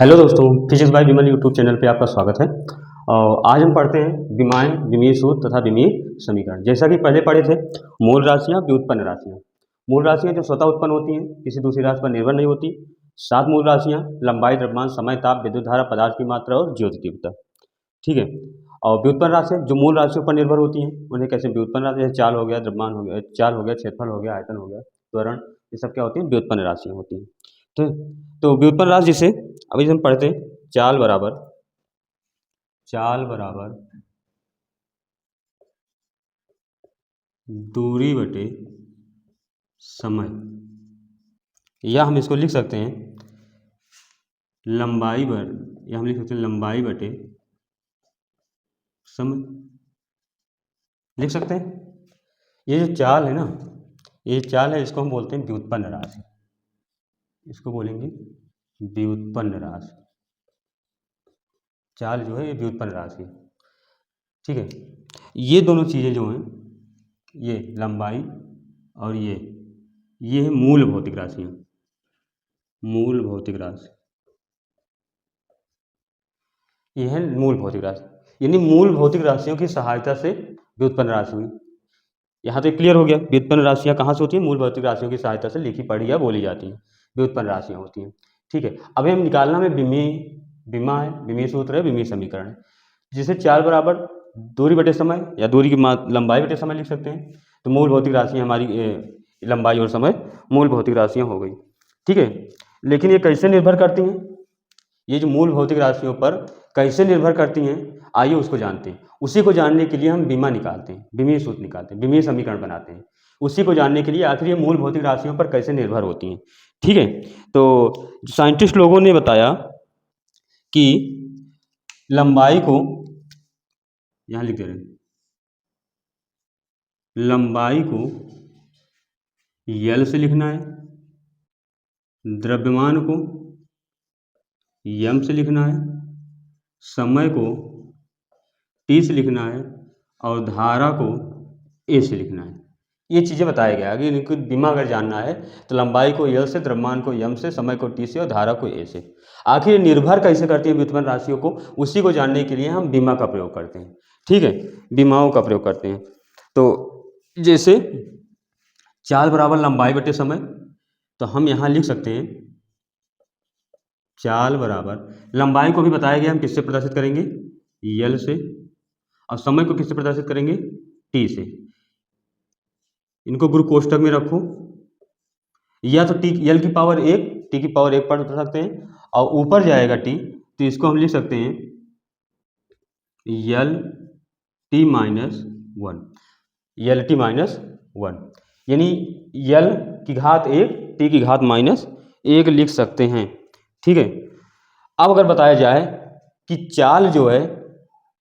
Hello दोस्तों, physics bye विमल YouTube channel पे आपका स्वागत है। आज हम पढ़ते हैं विमाएं, विमीय सूत्र तथा विमीय समीकरण। जैसा कि पहले पढ़े थे, मूल राशियां, व्युत्पन्न राशियां। मूल राशियां जो स्वतः उत्पन्न होती हैं, किसी दूसरी राशि पर निर्भर नहीं होती। 7 मूल राशियां: लंबाई, द्रव्यमान, समय, ताप, विद्युत धारा, पदार्थ की मात्रा और ज्योति तीव्रता। ठीक है। और व्युत्पन्न राशियां जो मूल राशियों पर निर्भर होती हैं, उन्हें कैसे व्युत्पन्न राशि, जैसे चाल हो गया, द्रव्यमान हो गया, चाल हो गया, क्षेत्रफल हो गया, आयतन हो गया, त्वरण, ये सब क्या होती हैं? व्युत्पन्न राशियां होती हैं। तो व्युत्पन्न राशि जिसे अभी हम पढ़ते हैं, चाल बराबर दूरी बटे समय, या हम इसको लिख सकते हैं लंबाई बटे समय, लिख सकते हैं। ये जो चाल है ना, ये चाल है, इसको हम बोलते हैं व्युत्पन्न राशि। इसको बोलेंगे व्युत्पन्न राशि। चाल जो है ये व्युत्पन्न राशि है। ठीक है। ये दोनों चीज़ें जो हैं, ये लंबाई और ये है मूल भौतिक राशियाँ। मूल भौतिक राशि, ये है मूल भौतिक राशि, यानी मूल भौतिक राशियों की सहायता से व्युत्पन्न राशि हुई। यहाँ तो क्लियर हो गया, व्युत्पन्न राशियाँ कहाँ से होती हैं? मूल भौतिक राशियों की सहायता से लिखी पढ़ी या बोली जाती हैं, व्युत्पन्न राशियाँ होती हैं। ठीक है। अभी हम निकालना में विमा है, विमीय सूत्र है, विमीय समीकरण है, जिसे चाल बराबर दूरी बटे समय या दूरी की लंबाई बटे समय लिख सकते हैं। तो मूल भौतिक राशियाँ हमारी लंबाई और समय मूल भौतिक राशियाँ हो गई। ठीक है। लेकिन ये कैसे निर्भर करती हैं? ये जो मूल भौतिक राशियों पर कैसे निर्भर करती हैं, आइए उसको जानते हैं। उसी को जानने के लिए हम विमा निकालते हैं, विमीय सूत्र निकालते हैं, विमीय समीकरण बनाते हैं। उसी को जानने के लिए आखिर ये मूल भौतिक राशियों पर कैसे निर्भर होती हैं। ठीक है। तो साइंटिस्ट लोगों ने बताया कि लंबाई को, यहाँ लिख दे रहे हैं, लंबाई को यल से लिखना है, द्रव्यमान को यम से लिखना है, समय को टी से लिखना है और धारा को ए से लिखना है। ये चीज़ें बताया गया कि इनको विमा अगर जानना है तो लंबाई को यल से, द्रव्यमान को यम से, समय को टी से और धारा को ए से। आखिर निर्भर कैसे करती है व्युत्पन्न राशियों को, उसी को जानने के लिए हम विमा का प्रयोग करते हैं। ठीक है, विमाओं का प्रयोग करते हैं। तो जैसे चाल बराबर लंबाई बटे समय, तो हम यहाँ लिख सकते हैं चाल बराबर, लंबाई को भी बताया गया हम किससे प्रदर्शित करेंगे? यल से, और समय को किससे प्रदर्शित करेंगे? टी से। इनको गुरु कोष्ठक में रखो, या तो टी यल की पावर 1, टी की पावर 1 पढ़ सकते हैं, और ऊपर जाएगा टी, तो इसको हम लिख सकते हैं यल टी माइनस 1, यल टी माइनस 1, यानी यल की घात 1, टी की घात माइनस 1 लिख सकते हैं। ठीक है। अब अगर बताया जाए कि चाल जो है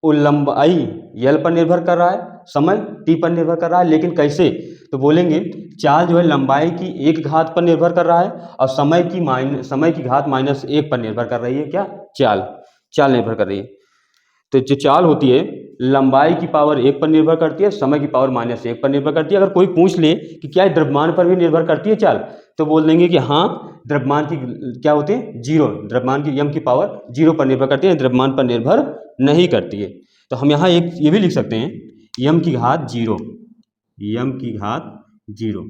वो लंबाई यल पर निर्भर कर रहा है, समय टी पर निर्भर कर रहा है, लेकिन कैसे? तो बोलेंगे चाल जो है लंबाई की 1 घात पर निर्भर कर रहा है और समय की घात माइनस 1 पर निर्भर कर रही है। क्या? चाल निर्भर कर रही है। तो जो चाल होती है लंबाई की पावर 1 पर निर्भर करती है, समय की पावर माइनस 1 पर निर्भर करती है। अगर कोई पूछ ले कि क्या द्रव्यमान पर भी निर्भर करती है चाल, तो बोल देंगे कि हाँ, द्रव्यमान की क्या होती है? 0, द्रव्यमान की यम की पावर 0 पर निर्भर करती है, द्रव्यमान पर निर्भर नहीं करती है। तो हम यहाँ एक ये भी लिख सकते हैं यम की घात 0, यम की घात 0।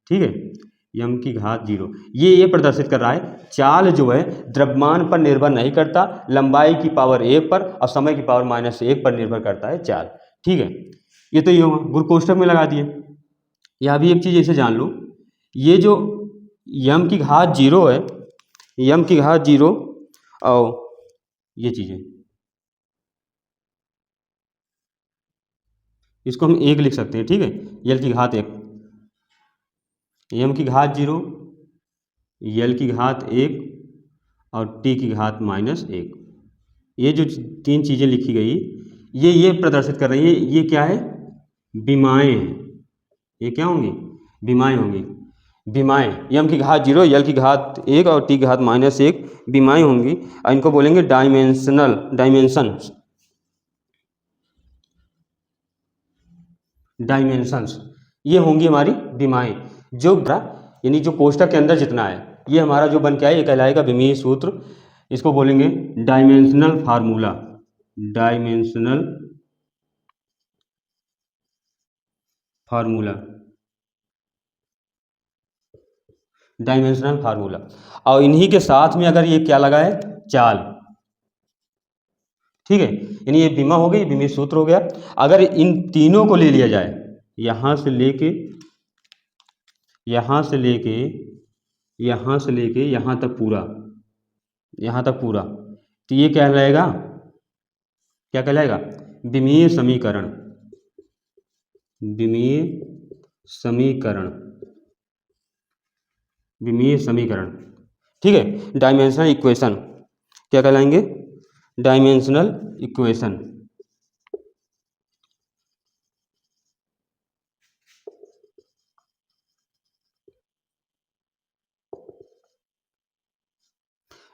ठीक है, यम की घात 0 ये प्रदर्शित कर रहा है चाल जो है द्रव्यमान पर निर्भर नहीं करता, लंबाई की पावर 1 पर और समय की पावर माइनस 1 पर निर्भर करता है चाल। ठीक है। ये तो ये होगा, गुरु कोष्ठक में लगा दिए। यह भी एक चीज़ ऐसे जान लो, ये जो यम की घात 0 है, यम की घात 0 और ये चीज़ें, इसको हम 1 लिख सकते हैं। ठीक है, यल की घात 1, यम की घात 0, यल की घात 1 और टी की घात माइनस 1। ये जो 3 चीज़ें लिखी गई, ये प्रदर्शित कर रही है, ये क्या है? विमाएँ हैं। ये क्या होंगी? विमाएँ होंगी। विमाएँ, यम की घात 0, यल की घात 1 और टी की घात माइनस 1 विमाएँ होंगी, और इनको बोलेंगे डायमेंशंस। ये होंगी हमारी विमाएँ, जो यानी जो कोष्ठक के अंदर जितना है, ये हमारा जो बन के आए, ये कहलाएगा विमीय सूत्र, इसको बोलेंगे dimensional formula, dimensional formula, dimensional formula. और इन्हीं के साथ में अगर ये क्या लगा है, चाल, ठीक है, यानी ये बीमा हो गई, बीमी सूत्र हो गया। अगर इन तीनों को ले लिया जाए, यहाँ से लेके यहाँ से लेके यहाँ से लेके यहाँ तक पूरा, यहाँ तक पूरा, तो ये क्या कहलाएगा, क्या कहलाएगा, विमीय समीकरण, विमीय समीकरण, विमीय समीकरण, ठीक है। डायमेंशनल इक्वेशन क्या कहलाएंगे, डायमेंशनल इक्वेशन।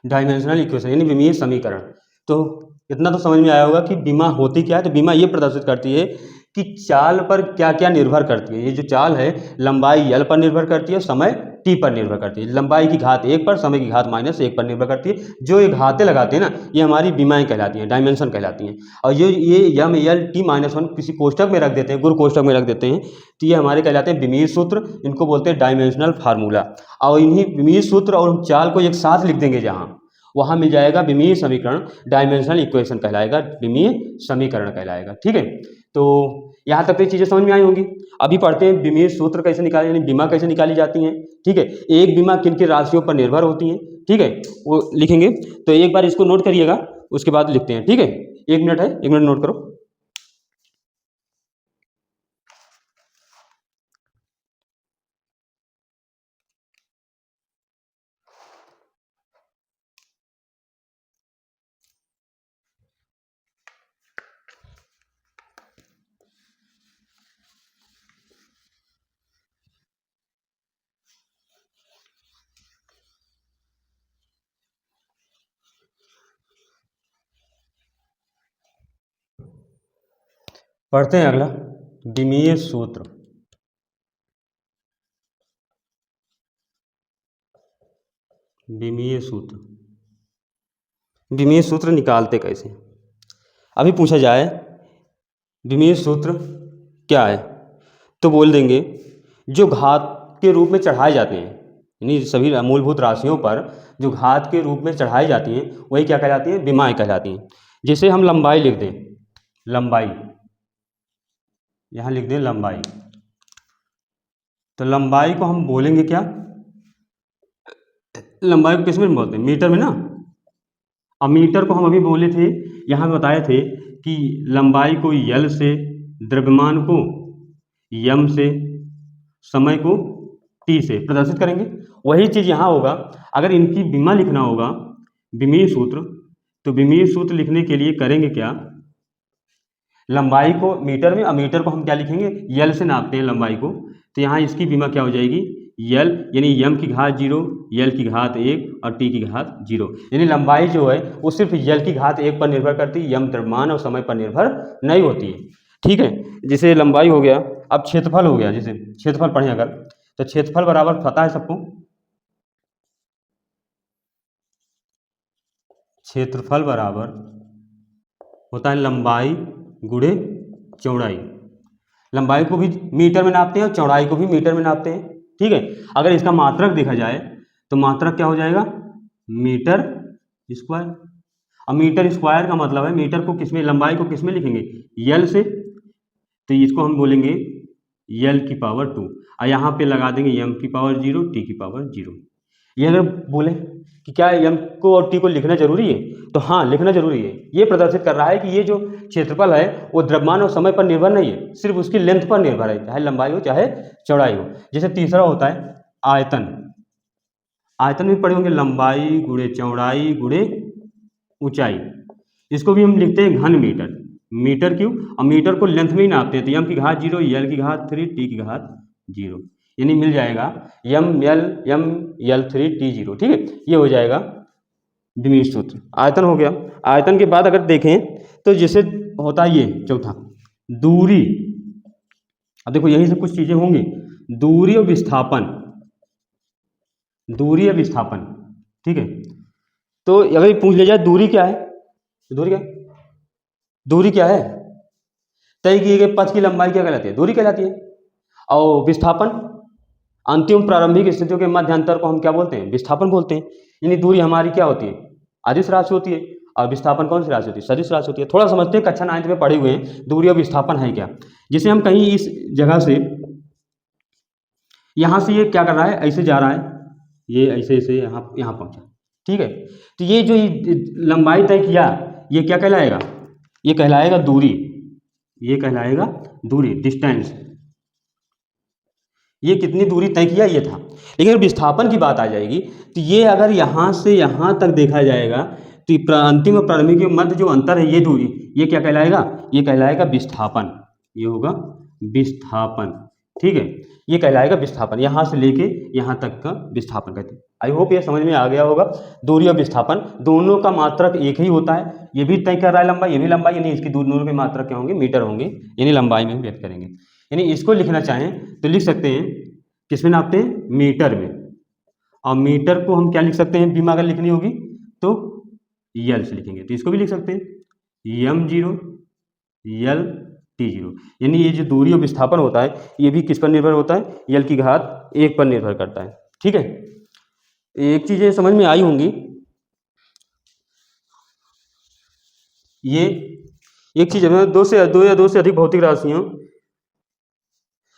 डायमेंशनल इक्वेशन यानी विमीय समीकरण। तो इतना तो समझ में आया होगा कि बीमा होती क्या है। तो बीमा ये प्रदर्शित करती है कि चाल पर क्या क्या निर्भर करती है। ये जो चाल है लंबाई L पर निर्भर करती है, समय T पर निर्भर करती है। लंबाई की घात 1 पर, समय की घात -1 पर निर्भर करती है। जो ये घातें लगाते हैं ना, ये हमारी बीमाएं कहलाती हैं, डायमेंशन कहलाती हैं। और ये यम एल टी -1 किसी कोष्टक में रख देते हैं, गुरु कोष्टक में रख देते हैं, तो ये हमारे कहलाते हैं विमीय सूत्र। इनको बोलते हैं डायमेंशनल फार्मूला। और इन्हीं विमीय सूत्र और चाल को एक साथ लिख देंगे जहाँ, वहाँ मिल जाएगा विमीय समीकरण, डायमेंशनल इक्वेशन कहलाएगा, विमीय समीकरण कहलाएगा, ठीक है। तो यहाँ तक तो ये चीज़ें समझ में आई होंगी। अभी पढ़ते हैं विमीय सूत्र कैसे निकाले, यानी बीमा कैसे निकाली जाती हैं, ठीक है। एक बीमा किन किन राशियों पर निर्भर होती हैं, ठीक है, वो लिखेंगे। तो एक बार इसको नोट करिएगा, उसके बाद लिखते हैं, ठीक है। 1 मिनट है, 1 मिनट नोट करो। पढ़ते हैं अगला, विमीय सूत्र। विमीय सूत्र, विमीय सूत्र निकालते कैसे। अभी पूछा जाए विमीय सूत्र क्या है, तो बोल देंगे जो घात के रूप में चढ़ाए जाते हैं, यानी सभी मूलभूत राशियों पर जो घात के रूप में चढ़ाई जाती हैं, वही क्या कहलाती हैं, बीमाएँ कहलाती हैं। जैसे हम लंबाई लिख दें, लंबाई, यहाँ लिख दें लंबाई, तो लंबाई को हम बोलेंगे क्या, लंबाई को किस में बोलते हैं, मीटर में ना। अब मीटर को हम अभी बोले थे, यहाँ बताए थे कि लंबाई को यल से, द्रव्यमान को यम से, समय को टी से प्रदर्शित करेंगे। वही चीज़ यहाँ होगा। अगर इनकी बीमा लिखना होगा, विमीय सूत्र, तो विमीय सूत्र लिखने के लिए करेंगे क्या, लंबाई को मीटर में, अब मीटर को हम क्या लिखेंगे, यल से नापते हैं लंबाई को। तो यहाँ इसकी बीमा क्या हो जाएगी, यल, यानी यम की घात 0, यल की घात 1 और टी की घात 0। यानी लंबाई जो है वो सिर्फ यल की घात 1 पर निर्भर करती है, यम द्रव्यमान और समय पर निर्भर नहीं होती है, ठीक है। जैसे लंबाई हो गया। अब क्षेत्रफल हो गया, जैसे क्षेत्रफल पढ़ें अगर, तो क्षेत्रफल बराबर पता है सबको, क्षेत्रफल बराबर होता है लंबाई गुणे चौड़ाई। लंबाई को भी मीटर में नापते हैं और चौड़ाई को भी मीटर में नापते हैं, ठीक है। अगर इसका मात्रक देखा जाए तो मात्रक क्या हो जाएगा, मीटर स्क्वायर। अब मीटर स्क्वायर का मतलब है मीटर को किसमें, लंबाई को किसमें लिखेंगे, यल से, तो इसको हम बोलेंगे यल की पावर 2, और यहाँ पे लगा देंगे यम की पावर 0, टी की पावर 0। ये अगर बोले कि क्या यम को और टी को लिखना जरूरी है, तो हाँ लिखना जरूरी है। ये प्रदर्शित कर रहा है कि ये जो क्षेत्रफल है वो द्रव्यमान और समय पर निर्भर नहीं है, सिर्फ उसकी लेंथ पर निर्भर है, चाहे लंबाई हो चाहे चौड़ाई हो। जैसे तीसरा होता है आयतन। आयतन में पढ़े होंगे लंबाई गुणे चौड़ाई गुणे ऊंचाई। इसको भी हम लिखते हैं घन मीटर। मीटर क्यों, और मीटर को लेंथ में ही नापते हैं, तो यम की घात 0, यल की घात 3, टी की घात 0, यानी मिल जाएगा यम यल 3 टी 0, ठीक है। ये हो जाएगा विमीय सूत्र। आयतन हो गया। आयतन के बाद अगर देखें तो जैसे होता है ये चौथा दूरी। अब देखो यही से कुछ चीजें होंगी, दूरी और विस्थापन, दूरी और विस्थापन, ठीक है। तो अगर ये पूछ लिया जाए दूरी क्या है, तो दूरी क्या है, तय किए गए पथ की लंबाई क्या कहलाती है, दूरी कहलाती है। और विस्थापन, अंतिम प्रारंभिक स्थितियों के मध्य अंतर को हम क्या बोलते हैं, विस्थापन बोलते हैं। यानी दूरी हमारी क्या होती है, अदिश राशि होती है, और विस्थापन कौन सी राशि होती है, सदिश राशि होती है। थोड़ा समझते हैं, कक्षा 9 में पढ़े हुए हैं दूरी और विस्थापन है क्या। जिसे हम कहीं इस जगह से, यहाँ से ये क्या कर रहा है, ऐसे जा रहा है, ये ऐसे ऐसे यहाँ यहाँ पहुँचा, ठीक है। तो ये जो लंबाई तय किया, ये क्या कहलाएगा, ये कहलाएगा दूरी, ये कहलाएगा दूरी, डिस्टेंस। ये कितनी दूरी तय किया ये था। लेकिन अगर विस्थापन की बात आ जाएगी, तो ये अगर यहाँ से यहाँ तक देखा जाएगा, तो अंतिम और प्रारंभिक के मध्य जो अंतर है, ये दूरी, ये क्या कहलाएगा, ये कहलाएगा विस्थापन, ये होगा विस्थापन, ठीक है। ये कहलाएगा विस्थापन, यहाँ से लेके यहाँ तक का विस्थापन कहते हैं। आई होप ये समझ में आ गया होगा। दूरी और विस्थापन दोनों का मात्रक एक ही होता है, ये भी तय कर रहा है लंबाई, ये भी लंबाई, यानी इसकी दोनों के मात्रक क्या होंगे, मीटर होंगे, यानी लंबाई में व्यक्त करेंगे। यानी इसको लिखना चाहें तो लिख सकते हैं, किसमें नापते हैं, मीटर में। और मीटर को हम क्या लिख सकते हैं, बीमा अगर लिखनी होगी तो यल से लिखेंगे, तो इसको भी लिख सकते हैं m0 यल t0। यानी ये जो दूरी और विस्थापन होता है, ये भी किस पर निर्भर होता है, यल की घात 1 पर निर्भर करता है, ठीक है। एक चीज ये समझ में आई होंगी, ये एक चीज है, दो या दो से अधिक भौतिक राशियों,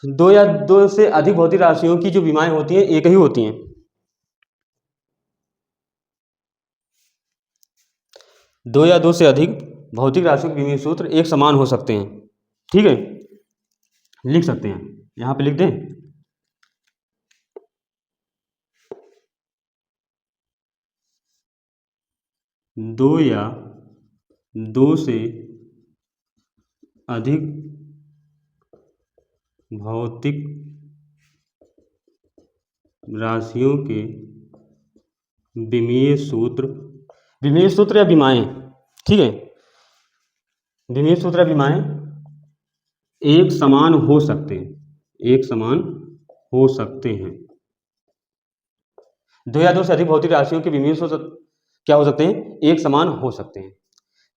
दो या दो से अधिक भौतिक राशियों की जो विमाएं होती हैं एक ही होती हैं। दो या दो से अधिक भौतिक राशियों के विमीय सूत्र एक समान हो सकते हैं, ठीक है। लिख सकते हैं, यहां पे लिख दें, दो या दो से अधिक भौतिक राशियों के विमीय सूत्र या विमाएं, ठीक है, विमीय सूत्र या विमाएं एक समान हो सकते हैं, एक समान हो सकते हैं। दो या दो से अधिक भौतिक राशियों के विमीय सूत्र क्या हो सकते हैं, एक समान हो सकते हैं।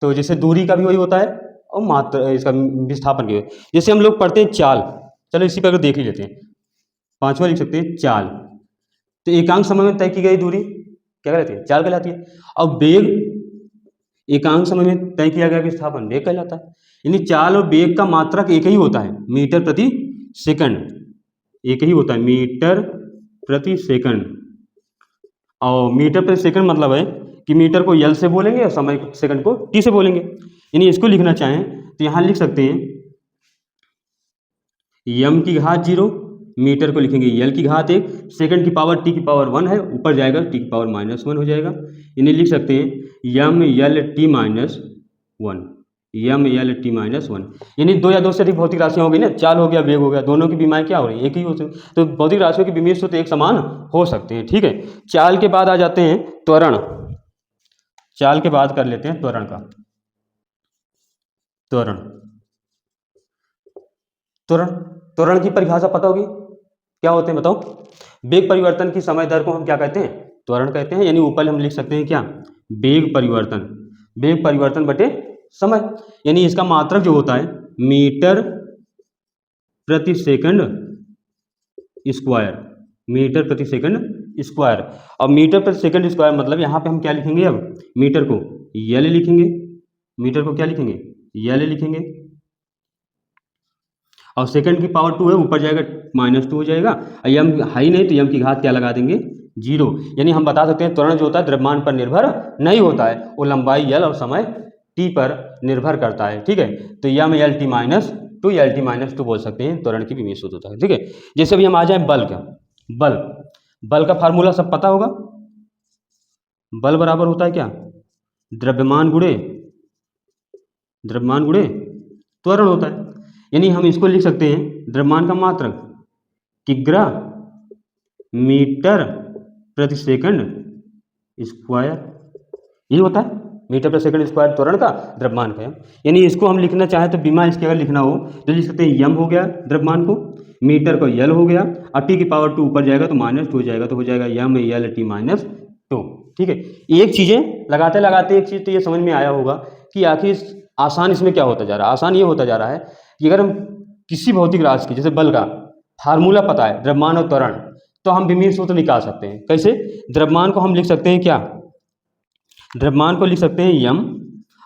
तो जैसे दूरी का भी वही होता है, और मात्रा इसका विस्थापन की, जैसे हम लोग पढ़ते हैं चाल, चलो इसी पर देख ही लेते हैं। पांचवा लिख सकते हैं चाल, तो एकांक समय में तय की गई दूरी क्या कहलाती है, चाल कहलाती है। और वेग, एकांक समय में तय किया गया विस्थापन वेग कहलाता है। यानी चाल और वेग का मात्रक एक ही होता है, मीटर प्रति सेकंड, एक ही होता है, मीटर प्रति सेकंड। और मीटर प्रति सेकंड मतलब है कि मीटर को यल से बोलेंगे और समय सेकंड को टी से बोलेंगे। यानी इसको लिखना चाहें तो यहाँ लिख सकते हैं यम की घात 0, मीटर को लिखेंगे यल की घात 1, सेकंड की पावर टी की पावर 1 है, ऊपर जाएगा टी की पावर -1 हो जाएगा। यानी लिख सकते हैं यम यल टी -1, यम यल टी -1। यानी दो या दो से अधिक भौतिक राशियां हो गई ना, चाल हो गया, वेग हो गया, दोनों की विमाएं क्या हो रही है, एक ही हो सकती, तो भौतिक राशियों की विमीय सूत्र एक समान हो सकते हैं, ठीक है। चाल के बाद आ जाते हैं त्वरण, चाल के बाद कर लेते हैं त्वरण का, त्वरण त्वरण त्वरण की परिभाषा पता होगी, क्या होते हैं बताओ। वेग परिवर्तन की समय दर को हम क्या कहते हैं, त्वरण कहते हैं। यानी ऊपर हम लिख सकते हैं क्या, वेग परिवर्तन बटे समय। यानी इसका मात्रक जो होता है मीटर प्रति सेकंड स्क्वायर, मीटर प्रति सेकंड स्क्वायर। अब मीटर प्रति सेकंड स्क्वायर मतलब यहाँ पे हम क्या लिखेंगे, अब मीटर को यल लिखेंगे, मीटर को क्या लिखेंगे, यल लिखेंगे, और सेकंड की पावर 2 है, ऊपर जाएगा -2 हो जाएगा। यम हाई नहीं तो यम की घात क्या लगा देंगे, 0। यानी हम बता सकते हैं त्वरण जो होता है द्रव्यमान पर निर्भर नहीं होता है, वो लंबाई यल और समय टी पर निर्भर करता है, ठीक है। तो यम यल टी -2 यल टी -2 बोल सकते हैं त्वरण की विमीय सूत्र होता है, ठीक है। जैसे अभी हम आ जाए बल का, बल का फार्मूला सब पता होगा। बल बराबर होता है क्या, द्रव्यमान गुणे त्वरण होता है। यानी हम इसको लिख सकते हैं द्रव्यमान का मात्रक किग्रा मीटर प्रति सेकंड स्क्वायर, ये होता है मीटर प्रति सेकंड स्क्वायर त्वरण का, द्रव्यमान का। यानी इसको हम लिखना चाहें तो बीमा इसके अगर लिखना हो तो लिख सकते हैं यम हो गया द्रव्यमान को, मीटर को यल हो गया, और टी की पावर 2 ऊपर जाएगा तो -2 हो जाएगा, तो हो जाएगा यम यल टी -2। ठीक है। एक चीज़ें लगाते लगाते एक चीज़ तो ये समझ में आया होगा कि आखिर आसान इसमें क्या होता जा रहा है। आसान ये होता जा रहा है कि अगर हम किसी भौतिक राशि की, जैसे बल का फार्मूला पता है, द्रव्यमान और त्वरण, तो हम विमीय सूत्र निकाल सकते हैं। कैसे? द्रव्यमान को हम लिख सकते हैं क्या, द्रव्यमान को लिख सकते हैं यम,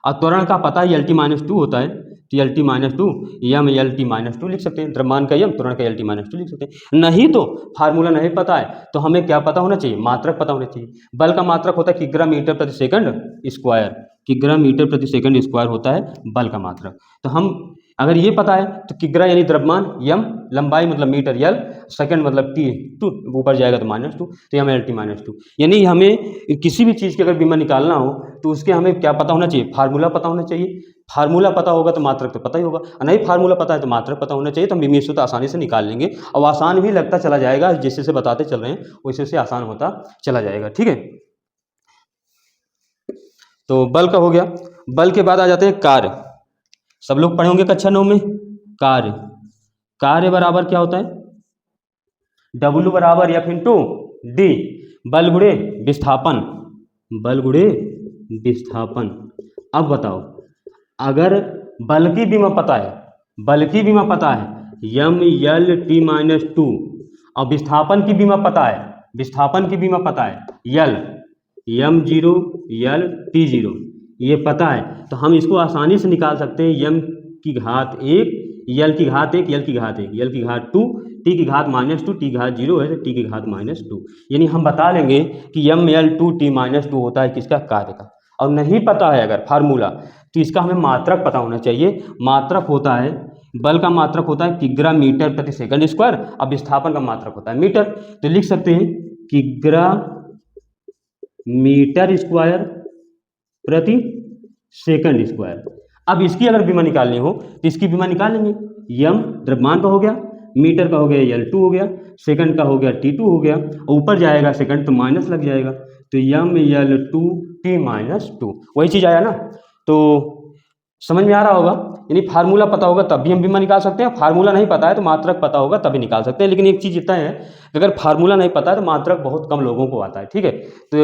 और त्वरण का पता है Lt-2 होता है, तो Lt-2 यम Lt-2 लिख सकते हैं। द्रव्यमान का यम, त्वरण का Lt-2 लिख सकते हैं। नहीं तो फार्मूला नहीं पता है तो हमें क्या पता होना चाहिए, मात्रक पता होना चाहिए। बल का मात्रक होता है किग्रा मीटर प्रति सेकंड स्क्वायर, किग्रा मीटर प्रति सेकंड स्क्वायर होता है बल का मात्रक। तो हम अगर ये पता है तो किग्रा यानी द्रव्यमान, यम लंबाई मतलब मीटर, यल सेकंड मतलब टी, टू ऊपर जाएगा तो -2, तो यम Lt-2। यानी हमें किसी भी चीज़ की अगर विमा निकालना हो तो उसके हमें क्या पता होना चाहिए, फार्मूला पता होना चाहिए। फार्मूला पता होगा तो मात्रक तो पता ही होगा, और नहीं फार्मूला पता है तो मात्रक पता होना चाहिए, तो हम विमीय सूत्र आसानी से निकाल लेंगे। और आसान भी लगता चला जाएगा, जैसे से बताते चल रहे हैं वैसे से आसान होता चला जाएगा। ठीक है, तो बल का हो गया। बल के बाद आ जाते हैं कार्य। सब लोग पढ़े होंगे कक्षा 9 में कार्य। कार्य बराबर क्या होता है, W बराबर F इंटू डी, बल गुणे विस्थापन, बल गुणे विस्थापन। अब बताओ, अगर बल की विमा पता है, बल की विमा पता है यम यल T-2, और विस्थापन की विमा पता है, विस्थापन की विमा पता है यल यम 0 यल T0, ये पता है, तो हम इसको आसानी से निकाल सकते हैं। यम की घात 1 यल की घात 1 यल की घात 1 यल की घात 2 टी की घात -2 टी घात 0 है तो टी की घात -2, यानी हम बता लेंगे कि यम यल 2 T-2 होता है किसका, कार्य का। और नहीं पता है अगर फार्मूला, तो इसका हमें मात्रक पता होना चाहिए। मात्रक होता है, बल का मात्रक होता है किग्रा मीटर प्रति सेकंड स्क्वायर, अब विस्थापन का मात्रक होता है मीटर, तो लिख सकते हैं किग्रा मीटर स्क्वायर प्रति सेकंड स्क्वायर। अब इसकी अगर विमा निकालनी हो तो इसकी विमा निकाल लेंगे। यम द्रव्यमान का हो गया, मीटर का हो गया L2 हो गया, सेकंड का हो गया T2 हो गया, ऊपर जाएगा सेकंड तो माइनस लग जाएगा, तो यम L2 T-2, वही चीज़ आया ना। तो समझ में आ रहा होगा, यानी फार्मूला पता होगा तब भी हम विमा निकाल सकते हैं, फार्मूला नहीं पता है तो मात्रक पता होगा तभी निकाल सकते हैं। लेकिन एक चीज़ इतना है कि अगर फार्मूला नहीं पता है तो मात्रक बहुत कम लोगों को आता है। ठीक है, तो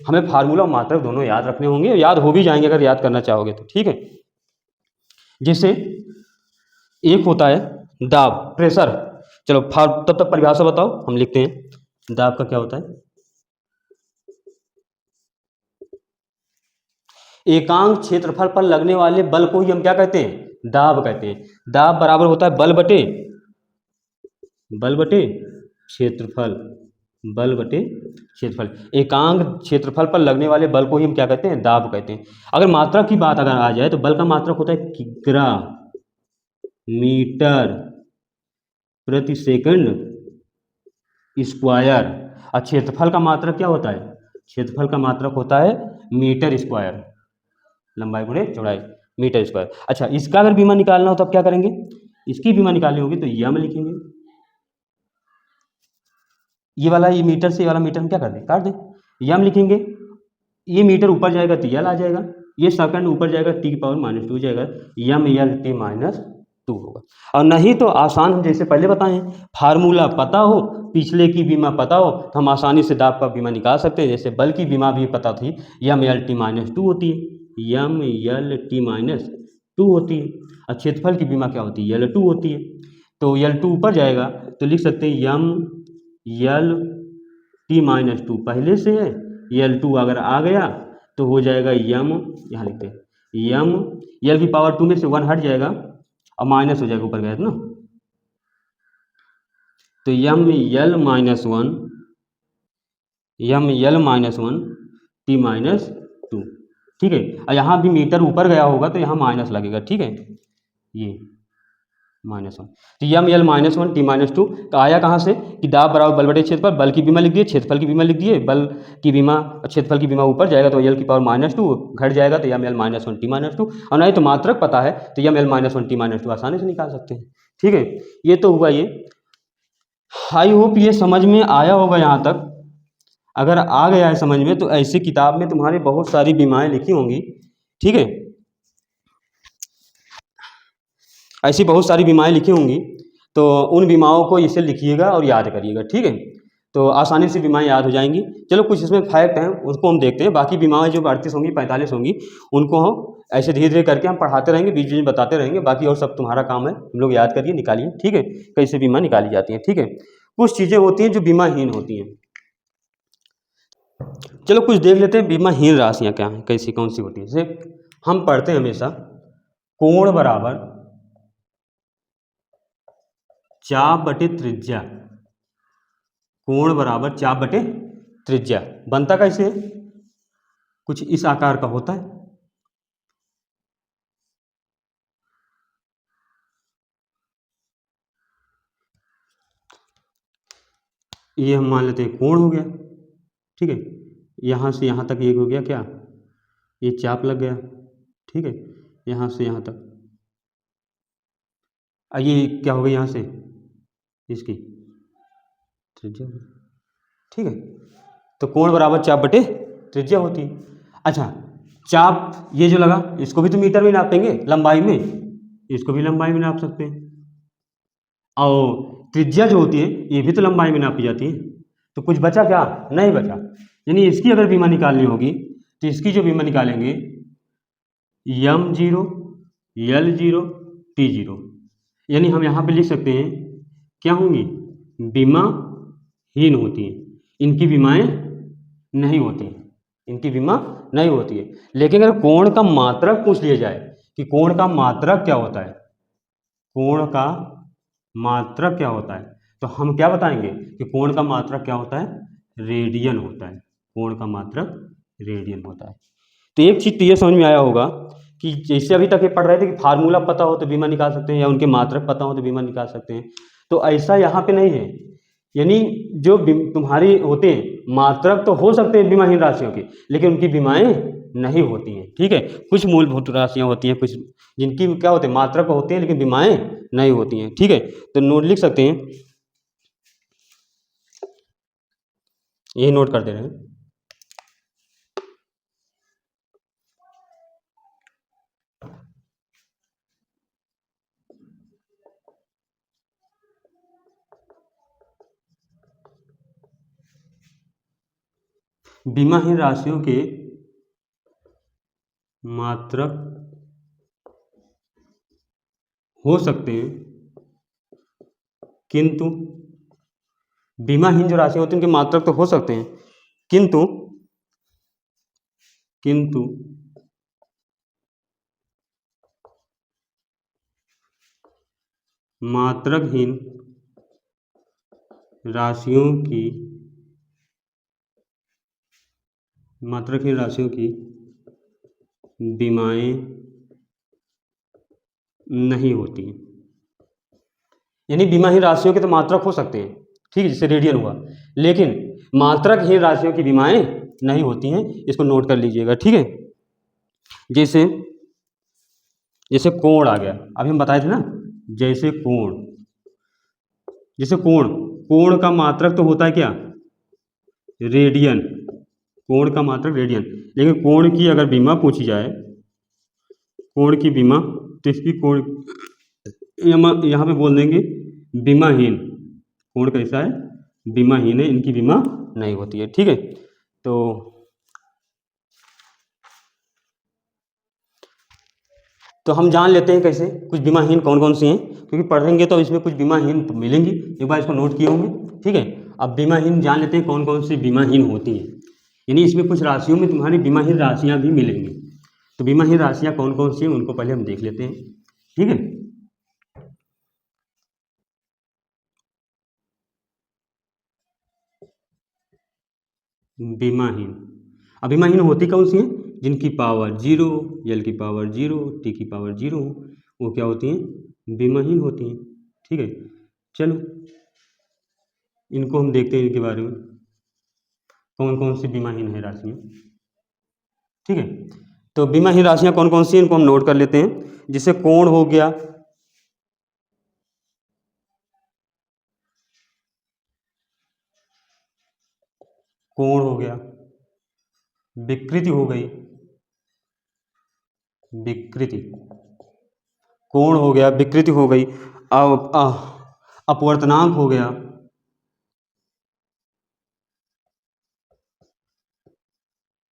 हमें फार्मूला और मात्रक दोनों याद रखने होंगे, याद हो भी जाएंगे अगर याद करना चाहोगे तो। ठीक है, जैसे एक होता है दाब, प्रेशर। चलो तब तक परिभाषा बताओ, हम लिखते हैं दाब का क्या होता है। एकांक क्षेत्रफल पर लगने वाले बल को ही हम क्या कहते हैं, दाब कहते हैं। दाब बराबर होता है बल बटे क्षेत्रफल, बल बटे क्षेत्रफल। एकांक क्षेत्रफल पर लगने वाले बल को ही हम क्या कहते हैं, दाब कहते हैं। अगर मात्रा की बात अगर आ जाए तो बल का मात्रक होता है किग्रा मीटर प्रति सेकंड स्क्वायर, और क्षेत्रफल का मात्रक क्या होता है, क्षेत्रफल का मात्रक होता है मीटर स्क्वायर, लंबाई गुणे चौड़ाई मीटर स्क्वायर। अच्छा, इसका अगर विमा निकालना हो तो अब क्या करेंगे, इसकी विमा निकालनी होगी तो यम लिखेंगे। ये वाला, ये मीटर से ये वाला मीटर हम क्या कर दें, काट दें, यम लिखेंगे। ये मीटर ऊपर जाएगा तो यल आ जाएगा, ये सेकंड ऊपर जाएगा टी की पावर -2 जाएगा, यम यल T-2 होगा। और नहीं तो आसान, हम जैसे पहले बताएं, फार्मूला पता हो, पिछले की विमा पता हो, तो हम आसानी से दाब का विमा निकाल सकते हैं। जैसे बल की विमा भी पता थी, यम यल T-2 होती है, यम यल T-2 होती है। और क्षेत्रफल की विमा क्या होती है, L2 होती है। तो L2 ऊपर जाएगा तो लिख सकते हैं यम यल T-2 पहले से है, L2 अगर आ गया तो हो जाएगा यम, यहाँ लिखते हैं यम, यल की पावर 2 में से 1 हट जाएगा और माइनस हो जाएगा, ऊपर गया ना, तो यम यल -1 T-2। ठीक है, और यहाँ भी मीटर ऊपर गया होगा तो यहाँ माइनस लगेगा। ठीक है, ये -1, तो यम यल -1 T-2 तो आया कहाँ से कि दाब बराबर बल बटे क्षेत्रफल, बल की विमा लिख दिए, क्षेत्रफल की विमा लिख दिए, बल की विमा क्षेत्रफल की विमा ऊपर जाएगा तो यल की पावर -2 घट जाएगा तो यम यल -1 T-2, और नहीं तो मात्रक पता है तो यम यल -1 T-2 आसानी से निकाल सकते हैं। ठीक है, ये तो हुआ ये। आई होप ये समझ में आया होगा यहाँ तक। अगर आ गया है समझ में तो ऐसी किताब में तुम्हारे बहुत सारी विमाएँ लिखी होंगी। ठीक है, ऐसी बहुत सारी विमाएँ लिखी होंगी, तो उन विमाओं को इसे लिखिएगा और याद करिएगा। ठीक है, तो आसानी से बीमाएँ याद हो जाएंगी। चलो कुछ इसमें फैक्ट हैं उसको हम देखते हैं। बाकी बीमाएँ जो 38 होंगी 45 होंगी उनको हम ऐसे धीरे धीरे करके हम पढ़ाते रहेंगे, बीच बीच में बताते रहेंगे। बाकी और सब तुम्हारा काम है, तुम लोग याद करिए, निकालिए, ठीक है, कैसे बीमा निकाली जाती है, ठीक है। कुछ चीज़ें होती हैं जो बीमाहीन होती हैं। चलो कुछ देख लेते हैं बीमाहीन राशियाँ क्या हैं, कैसी कौन सी होती हैं। जैसे हम पढ़ते हैं हमेशा कोण बराबर चाप बटे त्रिज्या, कोण बराबर चाप बटे त्रिज्या बनता कैसे है, कुछ इस आकार का होता है। ये हम मान लेते हैं कोण हो गया, ठीक है। यहाँ से यहाँ तक ये हो गया क्या, ये चाप लग गया, ठीक है। यहाँ से यहाँ तक ये क्या हो गया, यहाँ से इसकी त्रिज्या, ठीक है। तो कोण बराबर चाप बटे त्रिज्या होती है। अच्छा, चाप ये जो लगा इसको भी तो मीटर में नापेंगे, लंबाई में, इसको भी लंबाई में नाप सकते हैं। और त्रिज्या जो होती है ये भी तो लंबाई में नापी जाती है। तो कुछ बचा क्या, नहीं बचा। यानी इसकी अगर बीमा निकालनी होगी तो इसकी जो बीमा निकालेंगे M0 L0 T0, यानी हम यहाँ पे लिख सकते हैं क्या होंगी, बीमाहीन होती हैं, इनकी बीमाएं नहीं होती, इनकी बीमा नहीं होती है। लेकिन अगर कोण का मात्रक पूछ लिया जाए कि कोण का मात्रक क्या होता है, कोण का मात्रक क्या होता है, तो हम क्या बताएंगे कि कोण का मात्रक क्या होता है, रेडियन होता है। कोण का मात्रक रेडियन होता है। तो एक चीज़ तो ये समझ में आया होगा कि जैसे अभी तक ये पढ़ रहे थे कि फार्मूला पता हो तो बीमा निकाल सकते हैं या उनके मात्रक पता हो तो बीमा निकाल सकते हैं, तो ऐसा यहाँ पे नहीं है। यानी जो तुम्हारी होते हैं मात्रक तो हो सकते हैं बीमाहीन राशियों की, लेकिन उनकी बीमाएं नहीं होती हैं, ठीक है। कुछ मूलभूत राशियाँ होती हैं, कुछ जिनकी क्या होते हैं, मात्रक होते हैं लेकिन बीमाएं नहीं होती हैं, ठीक है। तो नोट लिख सकते हैं, यही नोट कर दे रहे हैं। बीमाहीन राशियों के मात्रक हो सकते हैं, किंतु बीमाहीन जो राशि होती है उनके मात्रक तो हो सकते हैं, किंतु किंतु मात्रकहीन राशियों की बीमाएं नहीं होती। यानी बीमाहीन राशियों के तो मात्रक हो सकते हैं, ठीक है, जैसे रेडियन हुआ, लेकिन मात्रकहीन राशियों की बीमाएं नहीं होती हैं। इसको नोट कर लीजिएगा, ठीक है। जैसे जैसे कोण आ गया, अभी हम बताए थे ना, जैसे कोण, जैसे कोण, कोण का मात्रक तो होता है क्या, रेडियन, कोण का मात्रक रेडियन। लेकिन कोण की अगर बीमा पूछी जाए, कोण की बीमा, तो इसकी कोण यहाँ पे बोल देंगे बीमाहीन। कोण कैसा है, बीमाहीन है, इनकी बीमा नहीं होती है, ठीक है। तो हम जान लेते हैं कैसे कुछ बीमाहीन कौन कौन सी हैं, क्योंकि पढ़ेंगे तो इसमें कुछ बीमाहीन तो मिलेंगी, एक बार इसको नोट किए होंगे, ठीक है। अब बीमाहीन जान लेते हैं कौन कौन सी बीमाहीन होती हैं, यानी इसमें कुछ राशियों में तुम्हारी बीमाहीन राशियाँ भी मिलेंगी। तो बीमाहीन राशियाँ कौन कौन सी हैं उनको पहले हम देख लेते हैं, ठीक है। बीमाहीन, अब बीमाहीन होती कौन सी हैं, जिनकी पावर 0, एल की पावर 0, टी की पावर 0, वो क्या होती हैं, बीमाहीन होती हैं, ठीक है। चलो इनको हम देखते हैं, इनके बारे में कौन कौन सी बीमाहीन है राशियाँ, ठीक है। तो बीमाहीन राशियाँ कौन कौन सी हैं इनको हम नोट कर लेते हैं। जैसे कोण हो गया, कोण हो गया, विकृति हो गई, विकृति, कोण हो गया, विकृति हो गई, अपवर्तनांक हो गया,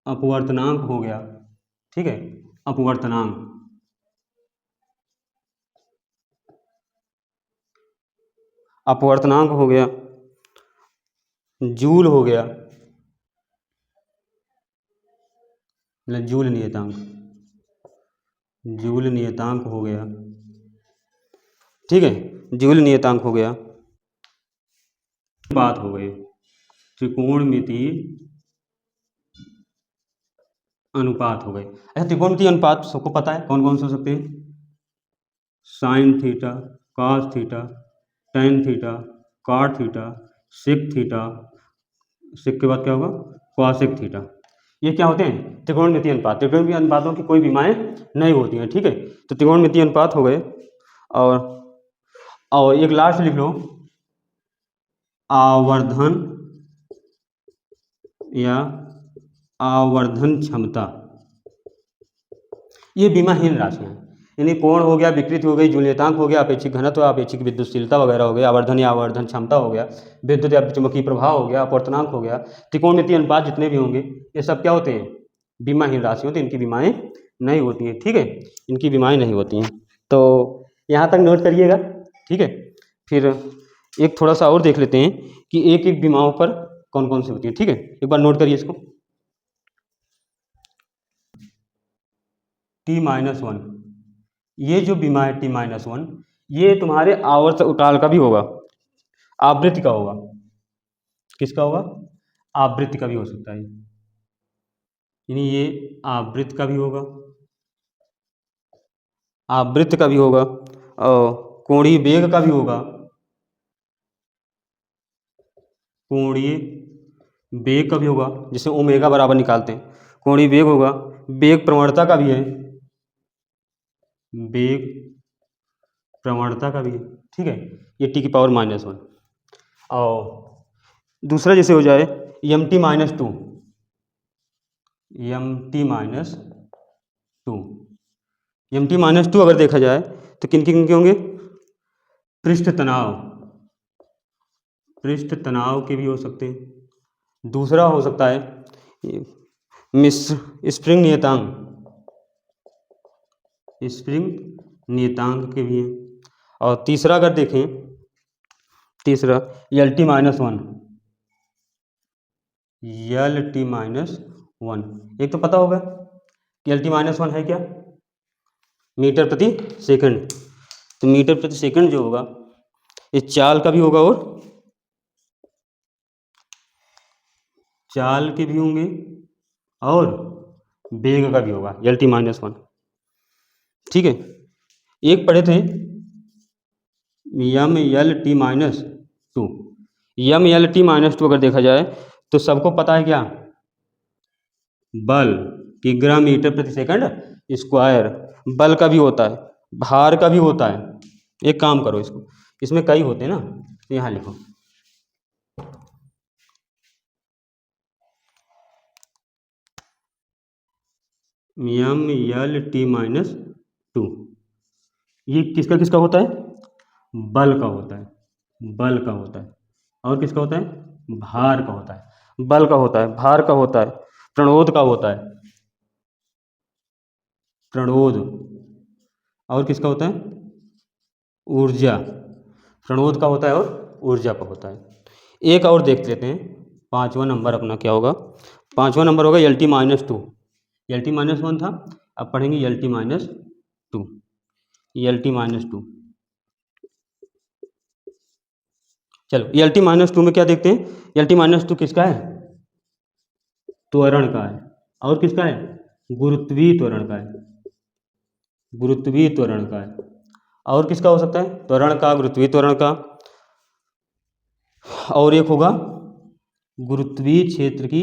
अपवर्तनांक हो गया, ठीक है, अपवर्तनांक, अपवर्तनांक हो गया, जूल हो गया, मतलब जूल नियतांक, जूल नियतांक हो गया, ठीक है, जूल नियतांक हो गया, बात हो गई त्रिकोणमितीय अनुपात हो गए। अच्छा, त्रिकोणमितीय अनुपात सबको पता है कौन कौन से हो सकते हैं? Sine theta, cos theta, tan theta, cot theta, sec theta, sec के बाद क्या होगा? Cosec theta. ये क्या होते हैं? त्रिकोणमितीय अनुपात। त्रिकोणमितीय अनुपातों की कोई विमाएं नहीं होती हैं, ठीक है। तो त्रिकोणमितीय अनुपात हो गए। और एक लास्ट लिख लो, आवर्धन या आवर्धन क्षमता। ये विमाहीन राशियां हैं, यानी कोण हो गया, विकृति हो गई, जूल नियतांक हो गया, अपेक्षिक घनत्व, अपेक्षिक विद्युतशीलता वगैरह हो गया, आवर्धन या आवर्धन क्षमता हो गया, विद्युत या चुंबकीय प्रभाव हो गया, अपवर्तनांक हो गया, त्रिकोणमितीय अनुपात जितने भी होंगे ये सब क्या होते हैं? विमाहीन राशि होती है, इनकी विमाएं नहीं होती हैं, ठीक है, इनकी विमाएं नहीं होती हैं। तो यहाँ तक नोट करिएगा, ठीक है। फिर एक थोड़ा सा और देख लेते हैं कि एक एक विमाओं पर कौन कौन सी होती है, ठीक है। एक बार नोट करिए इसको। T-1, ये जो विमा है T-1, ये तुम्हारे आवर्त काल का भी होगा, आवृत्ति का होगा। किसका होगा? आवृत्ति का भी हो सकता है, यानी ये आवृत्ति का भी होगा, आवृत्ति का भी होगा, और कोणीय वेग का भी होगा, कोणीय वेग का भी होगा, जिसे ओमेगा बराबर निकालते हैं, कोणीय वेग होगा, वेग प्रवणता का भी है, वेग प्रवणता का भी है, ठीक है, ये T⁻⁻1। और दूसरा जैसे हो जाए Mt-2, Mt-2 अगर देखा जाए तो किन किन के होंगे? पृष्ठ तनाव के भी हो सकते हैं। दूसरा हो सकता है स्प्रिंग नियतांक के भी हैं। और तीसरा अगर देखें, तीसरा Lt-1, एक तो पता होगा कि Lt-1 है क्या? मीटर प्रति सेकंड। तो मीटर प्रति सेकंड जो होगा ये चाल का भी होगा, और चाल के भी होंगे, और वेग का भी होगा Lt-1, ठीक है। एक पढ़े थे Mt-2 अगर देखा जाए तो सबको पता है क्या? बल, किग्रा मीटर प्रति सेकंड स्क्वायर। बल का भी होता है, भार का भी होता है। एक काम करो, इसमें कई होते हैं ना, तो यहाँ लिखो Mt-2। ये किसका किसका होता है? बल का होता है, बल का होता है। और किसका होता है? भार का होता है। बल का होता है, भार का होता है, प्रणोद का होता है, प्रणोद। और किसका होता है? ऊर्जा। प्रणोद का होता है और ऊर्जा का होता है। एक और देख लेते हैं, 5वां नंबर अपना क्या होगा? 5वां नंबर होगा Lt-2। Lt-1 था, अब पढ़ेंगे Lt-2। Lt-2, चलो Lt-2 में क्या देखते हैं? Lt-2 किसका है? त्वरण का है। और किसका है? गुरुत्वीय त्वरण का है, गुरुत्वीय त्वरण का है। और किसका हो सकता है? त्वरण का, गुरुत्वीय त्वरण का। और एक होगा गुरुत्वीय क्षेत्र की,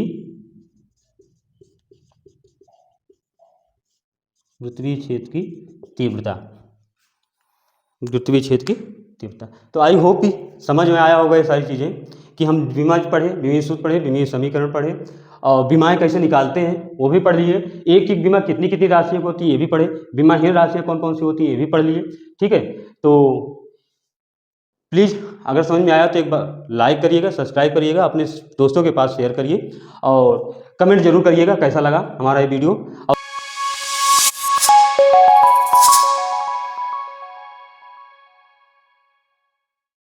गुरुत्वीय क्षेत्र की तीव्रता, गुरुत्वीय क्षेत्र की तीव्रता। तो आई होप कि समझ में आया होगा ये सारी चीज़ें, कि हम विमा पढ़े, विमीय सूत्र पढ़े, विमीय समीकरण पढ़े, और विमाएँ कैसे निकालते हैं वो भी पढ़ लिए। एक एक विमा कितनी कितनी राशियों की होती है ये भी पढ़े, विमाहीन राशियाँ कौन कौन सी होती हैं ये भी पढ़ लिए, ठीक है। तो प्लीज़ अगर समझ में आया तो एक बार लाइक करिएगा, सब्सक्राइब करिएगा, अपने दोस्तों के पास शेयर करिए और कमेंट जरूर करिएगा कैसा लगा हमारा ये वीडियो।